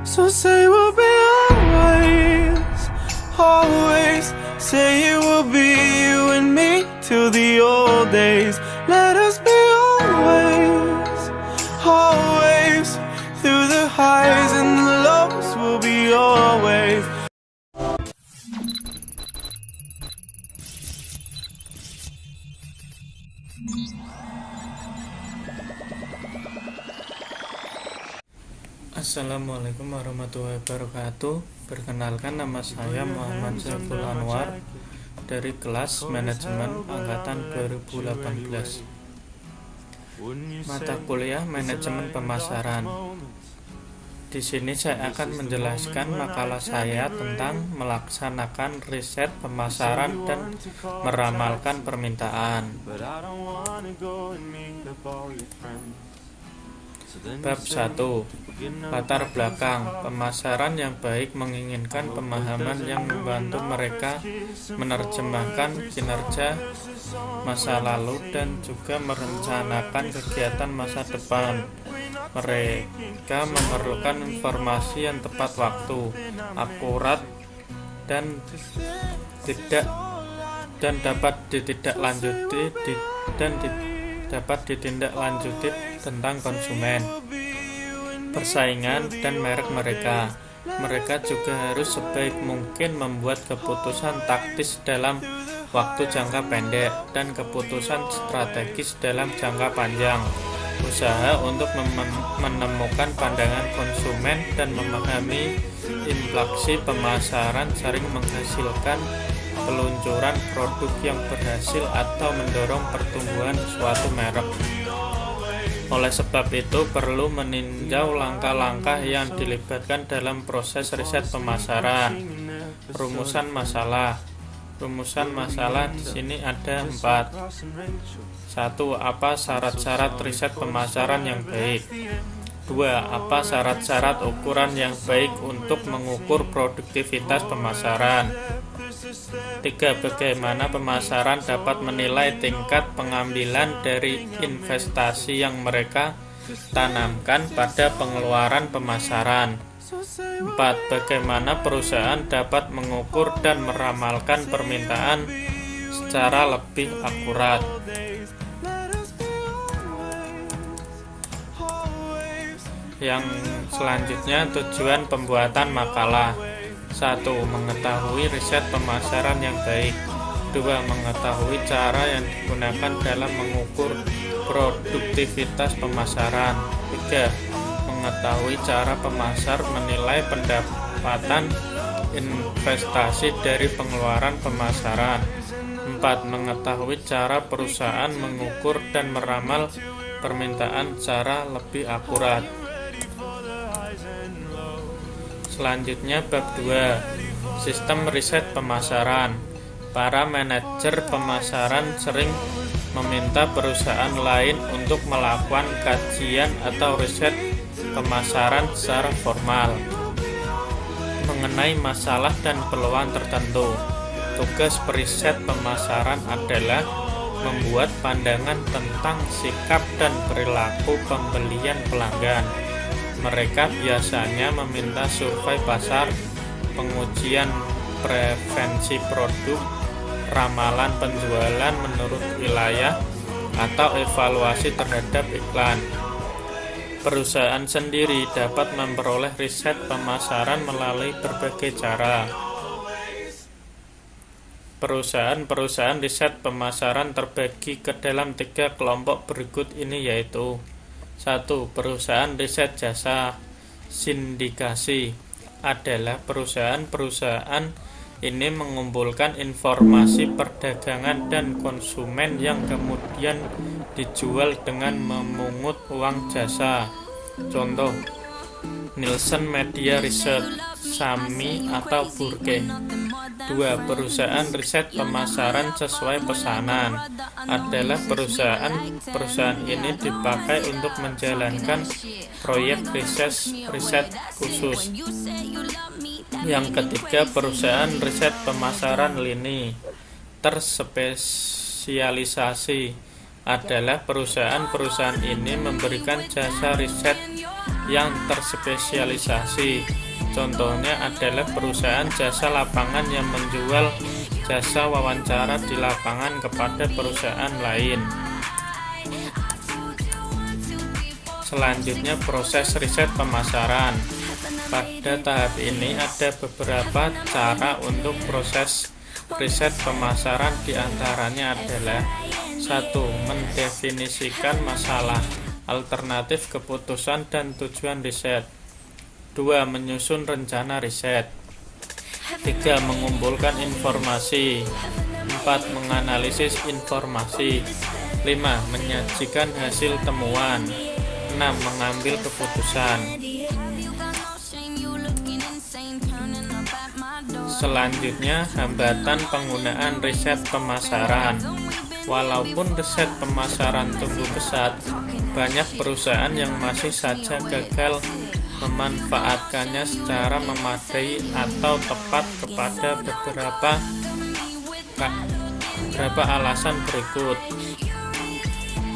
So say we'll be always, always. Say it will be you and me till the old days. Let us be always, always. Through the highs and the lows, we'll be always. Assalamualaikum warahmatullahi wabarakatuh. Perkenalkan, nama saya Muhammad Saiful Anwar dari kelas Manajemen Angkatan 2018. Mata kuliah Manajemen Pemasaran. Di sini saya akan menjelaskan makalah saya tentang melaksanakan riset pemasaran dan meramalkan permintaan. Bab 1. Latar belakang. Pemasaran yang baik menginginkan pemahaman yang membantu mereka menerjemahkan kinerja masa lalu dan juga merencanakan kegiatan masa depan. Mereka memerlukan informasi yang tepat waktu, akurat, dan dapat ditindaklanjuti tentang konsumen, persaingan, dan merek mereka. Mereka juga harus sebaik mungkin membuat keputusan taktis dalam waktu jangka pendek dan keputusan strategis dalam jangka panjang. Usaha untuk menemukan pandangan konsumen dan memahami inflasi pemasaran sering menghasilkan peluncuran produk yang berhasil atau mendorong pertumbuhan suatu merek. Oleh sebab itu, perlu meninjau langkah-langkah yang dilibatkan dalam proses riset pemasaran. Rumusan masalah. Rumusan masalah di sini ada 4. 1. Apa syarat-syarat riset pemasaran yang baik? 2. Apa syarat-syarat ukuran yang baik untuk mengukur produktivitas pemasaran? 3. Bagaimana pemasaran dapat menilai tingkat pengambilan dari investasi yang mereka tanamkan pada pengeluaran pemasaran? 4. Bagaimana perusahaan dapat mengukur dan meramalkan permintaan secara lebih akurat? Yang selanjutnya, tujuan pembuatan makalah. 1. Mengetahui riset pemasaran yang baik. 2. Mengetahui cara yang digunakan dalam mengukur produktivitas pemasaran. 3. Mengetahui cara pemasar menilai pendapatan investasi dari pengeluaran pemasaran. 4. Mengetahui cara perusahaan mengukur dan meramal permintaan secara lebih akurat. Selanjutnya, bab 2. Sistem riset pemasaran. Para manajer pemasaran sering meminta perusahaan lain untuk melakukan kajian atau riset pemasaran secara formal mengenai masalah dan peluang tertentu. Tugas periset pemasaran adalah membuat pandangan tentang sikap dan perilaku pembelian pelanggan. Mereka biasanya meminta survei pasar, pengujian preferensi produk, ramalan penjualan menurut wilayah, atau evaluasi terhadap iklan. Perusahaan sendiri dapat memperoleh riset pemasaran melalui berbagai cara. Perusahaan riset pemasaran terbagi ke dalam 3 kelompok berikut ini, yaitu 1. Perusahaan riset jasa. Sindikasi adalah perusahaan ini mengumpulkan informasi perdagangan dan konsumen yang kemudian dijual dengan memungut uang jasa. Contoh, Nielsen Media Research, Sami, atau Burke. 2. Perusahaan riset pemasaran sesuai pesanan adalah perusahaan ini dipakai untuk menjalankan proyek riset khusus. Yang ketiga, perusahaan riset pemasaran lini terspesialisasi adalah perusahaan ini memberikan jasa riset yang terspesialisasi. Contohnya adalah perusahaan jasa lapangan yang menjual jasa wawancara di lapangan kepada perusahaan lain. Selanjutnya, proses riset pemasaran. Pada tahap ini ada beberapa cara untuk proses riset pemasaran, diantaranya adalah 1. Mendefinisikan masalah, alternatif keputusan dan tujuan riset. 2. Menyusun rencana riset. 3. Mengumpulkan informasi. 4. Menganalisis informasi. 5. Menyajikan hasil temuan. 6. Mengambil keputusan. Selanjutnya, hambatan penggunaan riset pemasaran. Walaupun riset pemasaran tumbuh pesat, banyak perusahaan yang masih saja gagal memanfaatkannya secara memadai atau tepat kepada beberapa alasan berikut.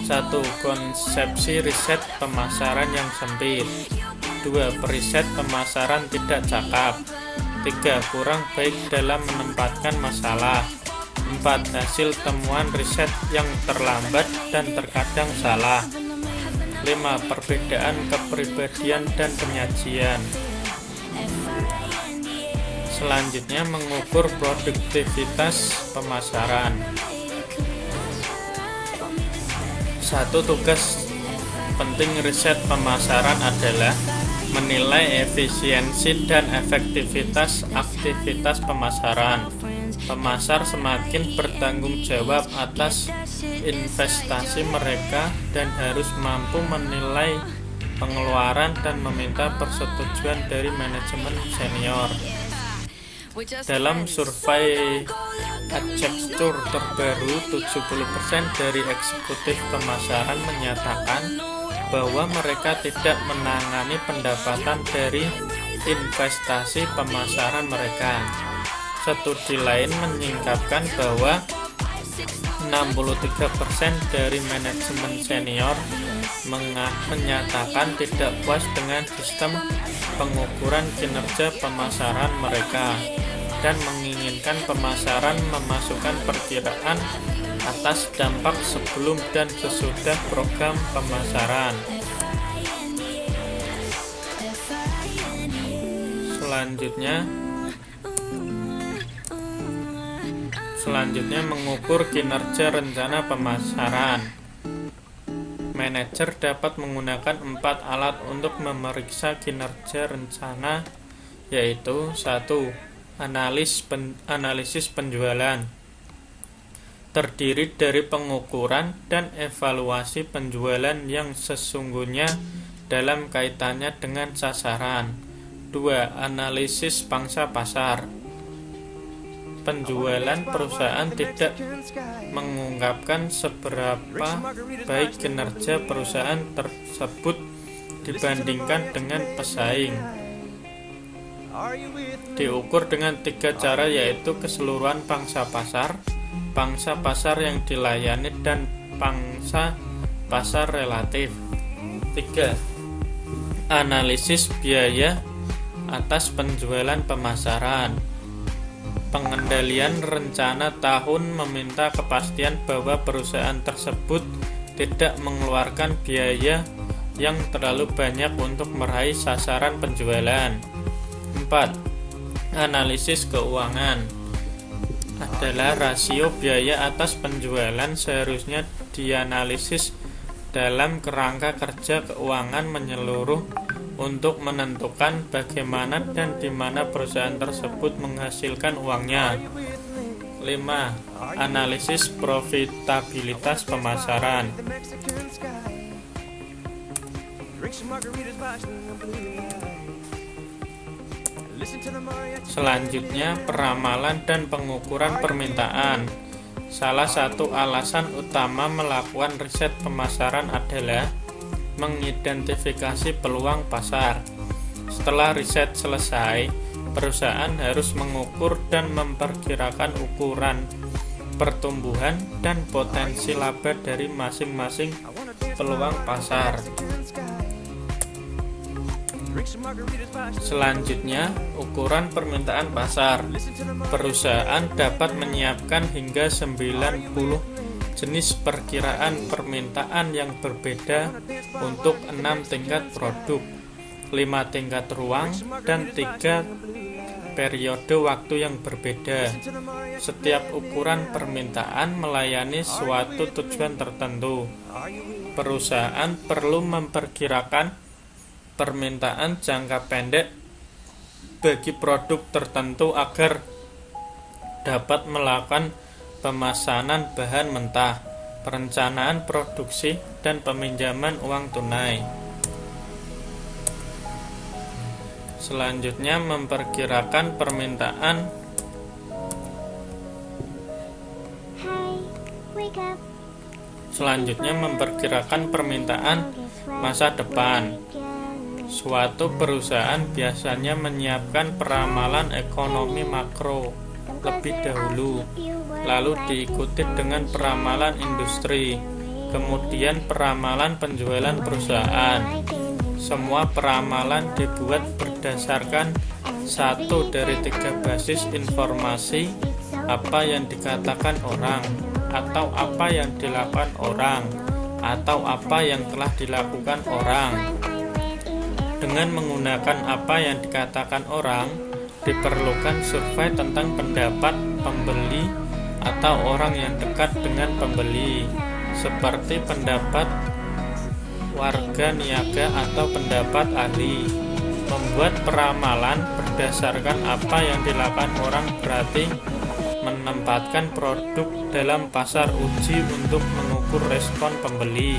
1. Konsepsi riset pemasaran yang sempit. 2. Periset pemasaran tidak cakap. 3. Kurang baik dalam menempatkan masalah. 4. Hasil temuan riset yang terlambat dan terkadang salah. 5. Perbedaan kepribadian dan penyajian. Selanjutnya, mengukur produktivitas pemasaran. 1. Tugas penting riset pemasaran adalah menilai efisiensi dan efektivitas aktivitas pemasaran. Pemasar semakin bertanggung jawab atas investasi mereka dan harus mampu menilai pengeluaran dan meminta persetujuan dari manajemen senior. Dalam survei Adjustor terbaru, 70% dari eksekutif pemasaran menyatakan bahwa mereka tidak menangani pendapatan dari investasi pemasaran mereka. Studi lain menyingkapkan bahwa 63% dari manajemen senior menyatakan tidak puas dengan sistem pengukuran kinerja pemasaran mereka dan menginginkan pemasaran memasukkan perkiraan atas dampak sebelum dan sesudah program pemasaran. Selanjutnya mengukur kinerja rencana pemasaran. Manajer dapat menggunakan 4 alat untuk memeriksa kinerja rencana, yaitu 1. Analisis penjualan. Terdiri dari pengukuran dan evaluasi penjualan yang sesungguhnya dalam kaitannya dengan sasaran. 2. Analisis pangsa pasar. Penjualan perusahaan tidak mengungkapkan seberapa baik kinerja perusahaan tersebut dibandingkan dengan pesaing. Diukur dengan 3 cara, yaitu keseluruhan pangsa pasar yang dilayani, dan pangsa pasar relatif. 3. Analisis biaya atas penjualan pemasaran. Pengendalian rencana tahun meminta kepastian bahwa perusahaan tersebut tidak mengeluarkan biaya yang terlalu banyak untuk meraih sasaran penjualan. 4. Analisis keuangan adalah rasio biaya atas penjualan seharusnya dianalisis dalam kerangka kerja keuangan menyeluruh untuk menentukan bagaimana dan di mana perusahaan tersebut menghasilkan uangnya. 5. Analisis profitabilitas pemasaran. Selanjutnya, peramalan dan pengukuran permintaan. Salah satu alasan utama melakukan riset pemasaran adalah mengidentifikasi peluang pasar. Setelah riset selesai, perusahaan harus mengukur dan memperkirakan ukuran pertumbuhan dan potensi laba dari masing-masing peluang pasar. Selanjutnya, ukuran permintaan pasar. Perusahaan dapat menyiapkan hingga 90 jenis perkiraan permintaan yang berbeda untuk 6 tingkat produk, 5 tingkat ruang, dan 3 periode waktu yang berbeda. Setiap ukuran permintaan melayani suatu tujuan tertentu. Perusahaan perlu memperkirakan permintaan jangka pendek bagi produk tertentu agar dapat melakukan pemesanan bahan mentah, perencanaan produksi, dan peminjaman uang tunai. Selanjutnya, memperkirakan permintaan masa depan. Suatu perusahaan biasanya menyiapkan peramalan ekonomi makro lebih dahulu, lalu diikuti dengan peramalan industri, kemudian peramalan penjualan perusahaan. Semua peramalan dibuat berdasarkan satu dari 3 basis informasi: apa yang dikatakan orang, atau apa yang dilakukan orang, atau apa yang telah dilakukan orang. Dengan menggunakan apa yang dikatakan orang, diperlukan survei tentang pendapat pembeli atau orang yang dekat dengan pembeli, seperti pendapat warga niaga atau pendapat ahli. Membuat peramalan berdasarkan apa yang dilakukan orang berarti menempatkan produk dalam pasar uji untuk mengukur respon pembeli.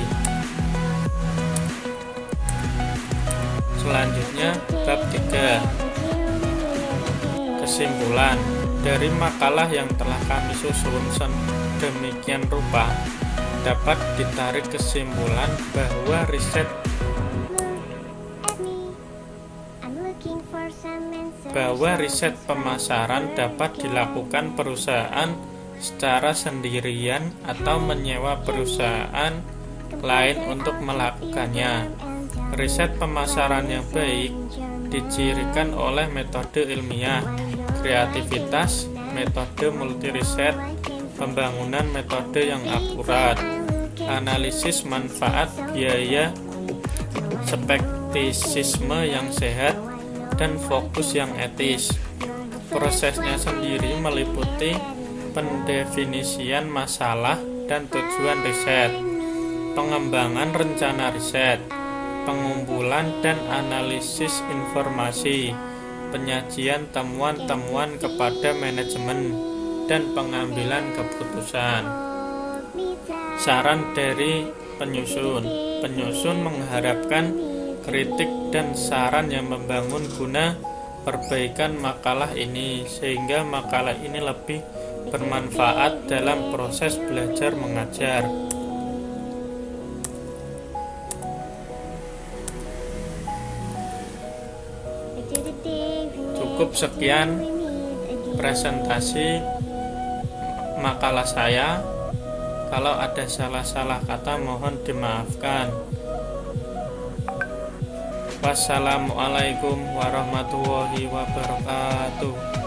Selanjutnya, bab 3. Kesimpulan. Dari makalah yang telah kami susun sedemikian rupa, dapat ditarik kesimpulan bahwa riset pemasaran dapat dilakukan perusahaan secara sendirian atau menyewa perusahaan lain untuk melakukannya. Riset pemasaran yang baik dicirikan oleh metode ilmiah, kreativitas, metode multiriset, pembangunan metode yang akurat, analisis manfaat biaya, skeptisisme yang sehat, dan fokus yang etis. Prosesnya sendiri meliputi pendefinisian masalah dan tujuan riset, pengembangan rencana riset, pengumpulan dan analisis informasi, penyajian temuan-temuan kepada manajemen, dan pengambilan keputusan. Saran dari penyusun. Penyusun mengharapkan kritik dan saran yang membangun guna perbaikan makalah ini, sehingga makalah ini lebih bermanfaat dalam proses belajar mengajar. Cukup sekian presentasi makalah saya. Kalau ada salah-salah kata mohon dimaafkan. Wassalamualaikum warahmatullahi wabarakatuh.